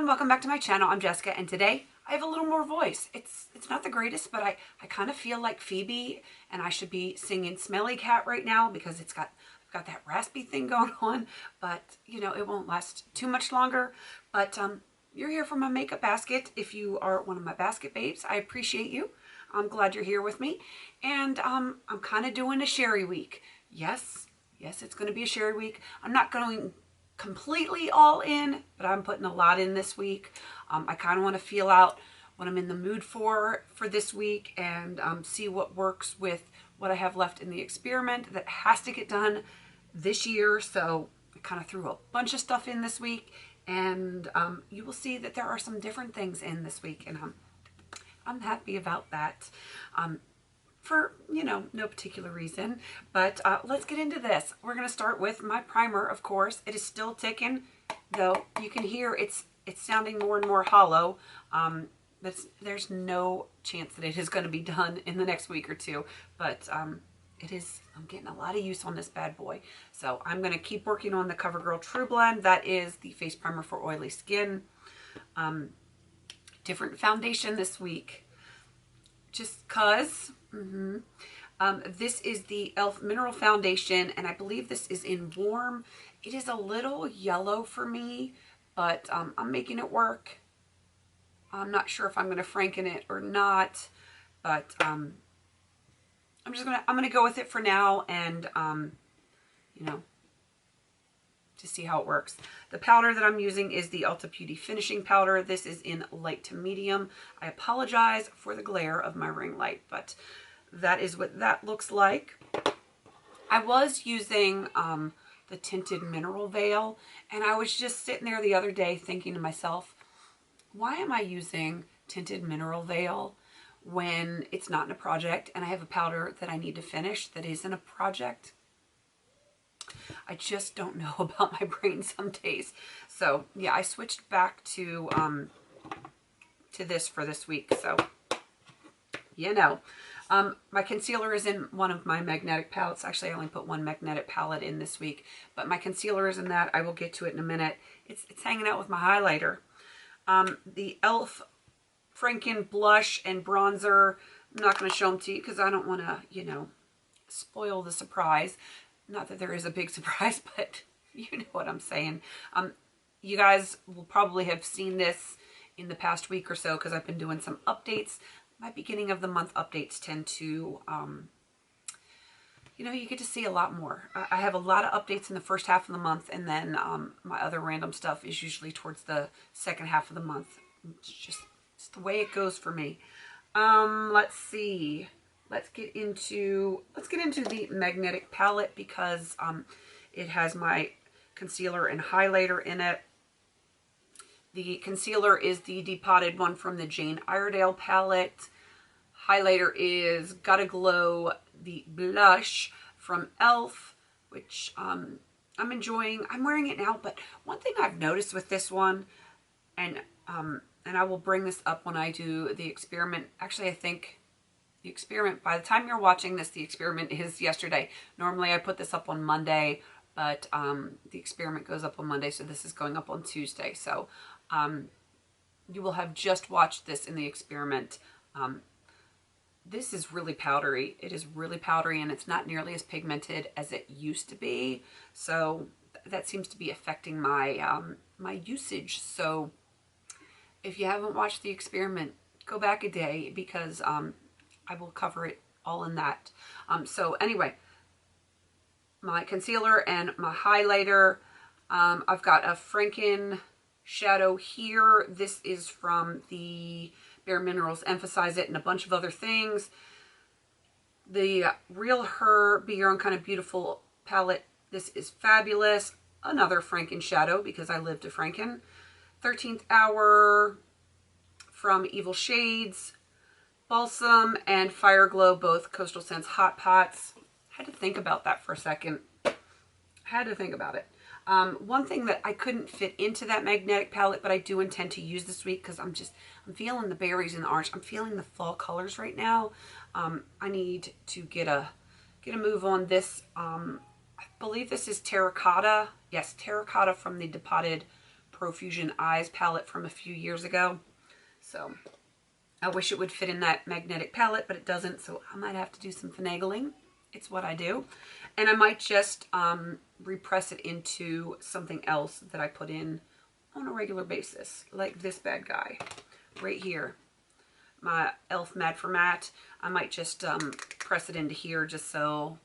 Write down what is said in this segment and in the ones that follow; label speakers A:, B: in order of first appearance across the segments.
A: welcome back to my channel. I'm Jessica, and today I have a little more voice. It's not the greatest, but I kind of feel like Phoebe, and I should be singing Smelly Cat right now because I've got that raspy thing going on, but you know, it won't last too much longer. But you're here for my makeup basket. If you are one of my basket babes, I appreciate you. I'm glad you're here with me. And I'm kind of doing a sherry week. Yes, it's going to be a sherry week. I'm not going completely all in, but I'm putting a lot in this week. I kind of want to feel out what I'm in the mood for this week and see what works with what I have left in the experiment that has to get done this year. So I kind of threw a bunch of stuff in this week, and you will see that there are some different things in this week, and I'm happy about that. For, you know, no particular reason. But let's get into this. We're going to start with my primer, of course. It is still ticking, though you can hear it's sounding more and more hollow. There's no chance that it is going to be done in the next week or two. But it is, I'm getting a lot of use on this bad boy. So I'm going to keep working on the CoverGirl True Blend. That is the face primer for oily skin. Different foundation this week. Just cause. This is the e.l.f. Mineral Foundation, and I believe this is in Warm. It is a little yellow for me, but I'm making it work. I'm not sure if I'm going to franken it or not, but I'm gonna go with it for now, and you know, to see how it works. The powder that I'm using is the Ulta Beauty Finishing Powder. This is in light to medium. I apologize for the glare of my ring light, but that is what that looks like. I was using the Tinted Mineral Veil, and I was just sitting there the other day thinking to myself, why am I using Tinted Mineral Veil when it's not in a project and I have a powder that I need to finish that is in a project? I just don't know about my brain some days. So yeah, I switched back to this for this week. So, you know, my concealer is in one of my magnetic palettes. Actually, I only put one magnetic palette in this week, but my concealer is in that. I will get to it in a minute. It's hanging out with my highlighter. The e.l.f. Franken blush and bronzer. I'm not going to show them to you because I don't want to, you know, spoil the surprise. Not that there is a big surprise, but you know what I'm saying. You guys will probably have seen this in the past week or so because I've been doing some updates. My beginning of the month updates tend to, you know, you get to see a lot more. I have a lot of updates in the first half of the month, and then my other random stuff is usually towards the second half of the month. It's the way it goes for me. Let's see. Let's get into the magnetic palette because it has my concealer and highlighter in it. The concealer is the depotted one from the Jane Iredale palette. Highlighter is Gotta Glow, the blush from e.l.f., which I'm enjoying. I'm wearing it now, but one thing I've noticed with this one, and I will bring this up when I do the experiment. Actually, I think the experiment, by the time you're watching this, the experiment is yesterday. Normally I put this up on Monday, but the experiment goes up on Monday, so this is going up on Tuesday. So you will have just watched this in the experiment. This is really powdery. It is really powdery, and it's not nearly as pigmented as it used to be. So that seems to be affecting my my usage. So if you haven't watched the experiment, go back a day because I will cover it all in that. So anyway, my concealer and my highlighter. I've got a Franken shadow here. This is from the Bare Minerals Emphasize It and a bunch of other things. The Real Her Be Your Own Kind of Beautiful palette. This is fabulous. Another Franken shadow because I lived a Franken. 13th Hour from Evil Shades. Balsam and Fire Glow, both Coastal Scents Hot Pots. I had to think about that for a second. I had to think about it. One thing that I couldn't fit into that magnetic palette, but I do intend to use this week because I'm feeling the berries and the orange. I'm feeling the fall colors right now. I need to get a move on this. I believe this is Terracotta. Yes, Terracotta from the Depotted Profusion Eyes palette from a few years ago. So I wish it would fit in that magnetic palette, but it doesn't, so I might have to do some finagling. It's what I do. And I might just repress it into something else that I put in on a regular basis, like this bad guy right here. My e.l.f. Matte for Matte. I might just press it into here just so,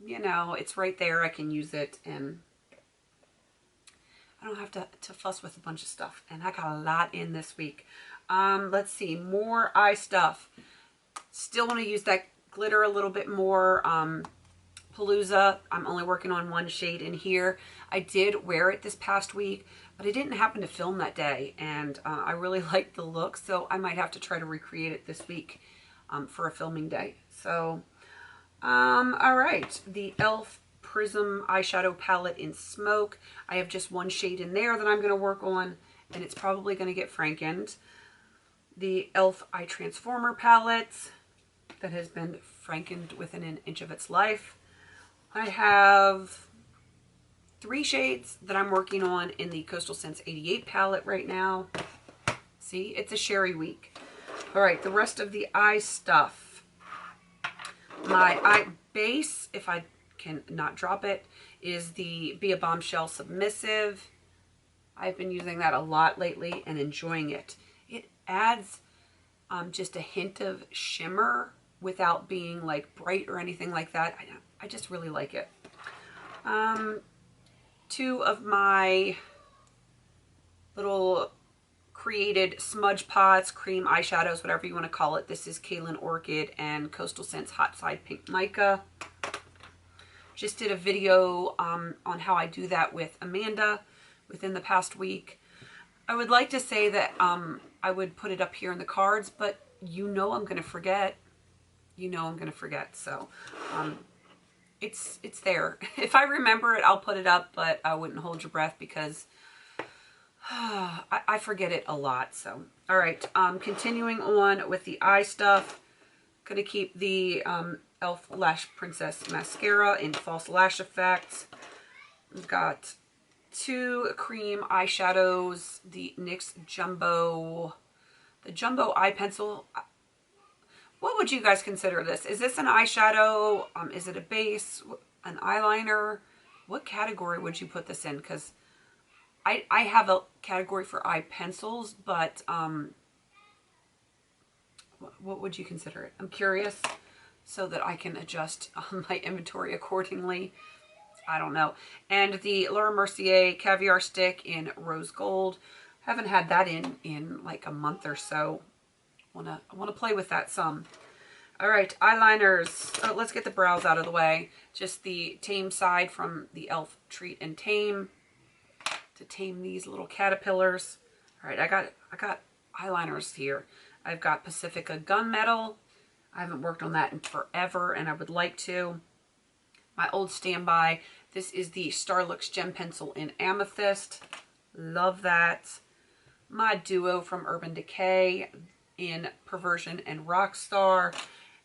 A: you know, it's right there. I can use it and I don't have to fuss with a bunch of stuff. And I got a lot in this week. Let's see, more eye stuff. Still want to use that glitter a little bit more. Palooza, I'm only working on one shade in here. I did wear it this past week, but I didn't happen to film that day, and I really liked the look, so I might have to try to recreate it this week for a filming day. So, all right, the e.l.f. Prism eyeshadow palette in Smoke. I have just one shade in there that I'm going to work on, and it's probably going to get frankened. The e.l.f. Eye Transformer palette that has been frankened within an inch of its life. I have 3 shades that I'm working on in the Coastal Scents 88 palette right now. See, it's a sherry week. All right, the rest of the eye stuff. My eye base, if I can not drop it, is the Be a Bombshell Submissive. I've been using that a lot lately and enjoying it. It adds just a hint of shimmer without being like bright or anything like that. I just really like it. 2 of my little created smudge pots, cream eyeshadows, whatever you want to call it. This is Kaylin Orchid and Coastal Scents Hot Side Pink Mica. Just did a video on how I do that with Amanda within the past week. I would like to say that I would put it up here in the cards, but you know I'm going to forget. You know I'm going to forget, so it's there. If I remember it, I'll put it up, but I wouldn't hold your breath because I forget it a lot. So, all right, continuing on with the eye stuff. Gonna keep the e.l.f. Lash Princess Mascara in False Lash Effect. We've got 2 cream eyeshadows, the NYX Jumbo, the Jumbo Eye Pencil. What would you guys consider this? Is this an eyeshadow? Is it a base? An eyeliner? What category would you put this in? Because I have a category for eye pencils, but what would you consider it? I'm curious so that I can adjust my inventory accordingly. I don't know. And the Laura Mercier Caviar Stick in Rose Gold. Haven't had that in like a month or so. I want to play with that some. All right, eyeliners. Let's get the brows out of the way. Just the Tame side from the e.l.f. Treat and Tame to tame these little caterpillars. All right, I got eyeliners here. I've got Pacifica Gunmetal. I haven't worked on that in forever, and I would like to. My old standby. This is the Starlux Gem Pencil in Amethyst. Love that. My duo from Urban Decay in Perversion and Rockstar.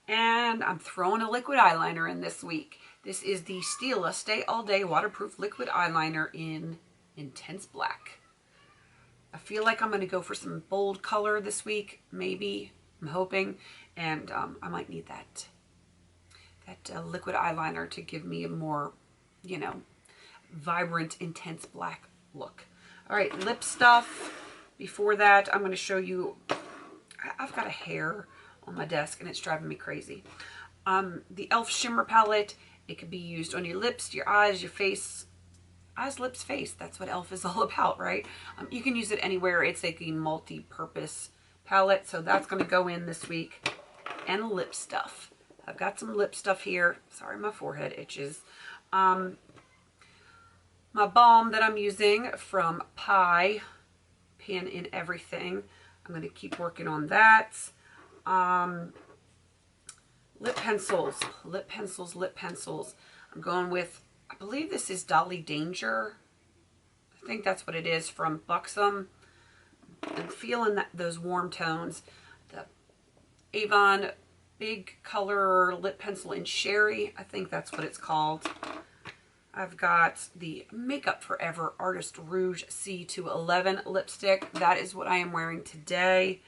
A: And I'm throwing a liquid eyeliner in this week. This is the Stila Stay All Day Waterproof Liquid Eyeliner in Intense Black. I feel like I'm going to go for some bold color this week. Maybe. I'm hoping. And I might need that liquid eyeliner to give me a more, you know, vibrant, intense black look. All right, lip stuff. Before that, I'm going to show you, I've got a hair on my desk and it's driving me crazy. The e.l.f. Shimmer Palette. It could be used on your lips, your eyes, your face. Eyes, lips, face. That's what e.l.f. is all about, right? You can use it anywhere. It's like a multi-purpose palette. So that's going to go in this week. And lip stuff. I've got some lip stuff here. Sorry, my forehead itches. My balm that I'm using from Pie, Pan in Everything. I'm going to keep working on that. Lip pencils. Lip pencils, lip pencils. I'm going with, I believe this is Dolly Danger. I think that's what it is, from Buxom. I'm feeling those warm tones. The Avon Big Color Lip Pencil in Sherry. I think that's what it's called. I've got the Makeup Forever Artist Rouge C211 lipstick. That is what I am wearing today.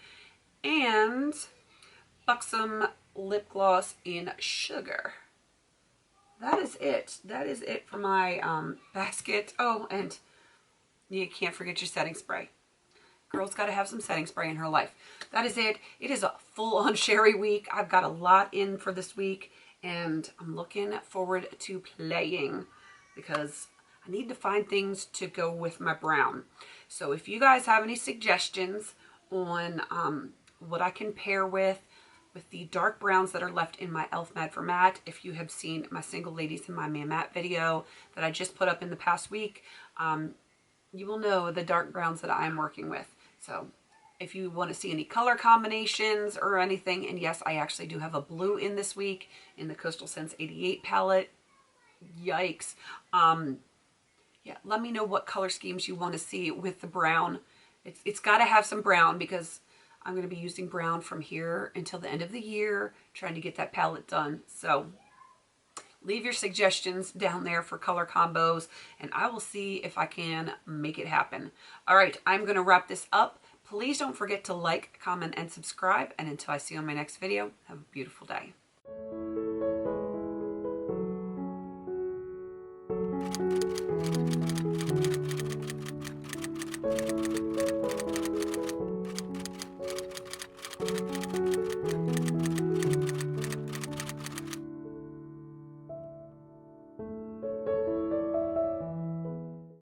A: And Buxom lip gloss in Sugar. That is it. That is it for my basket. Oh, and you can't forget your setting spray. Girl's got to have some setting spray in her life. That is it. It is a full-on Sherry week. I've got a lot in for this week, and I'm looking forward to playing because I need to find things to go with my brown. So if you guys have any suggestions on what I can pair with the dark browns that are left in my e.l.f. Mad for Matte, if you have seen my Single Ladies in My Matte video that I just put up in the past week, you will know the dark browns that I'm working with. So if you want to see any color combinations or anything, and yes, I actually do have a blue in this week in the Coastal Scents 88 palette. Yikes. Yeah, let me know what color schemes you want to see with the brown. It's got to have some brown because I'm going to be using brown from here until the end of the year, trying to get that palette done. So leave your suggestions down there for color combos, and I will see if I can make it happen. All right, I'm going to wrap this up. Please don't forget to like, comment, and subscribe. And until I see you on my next video, have a beautiful day.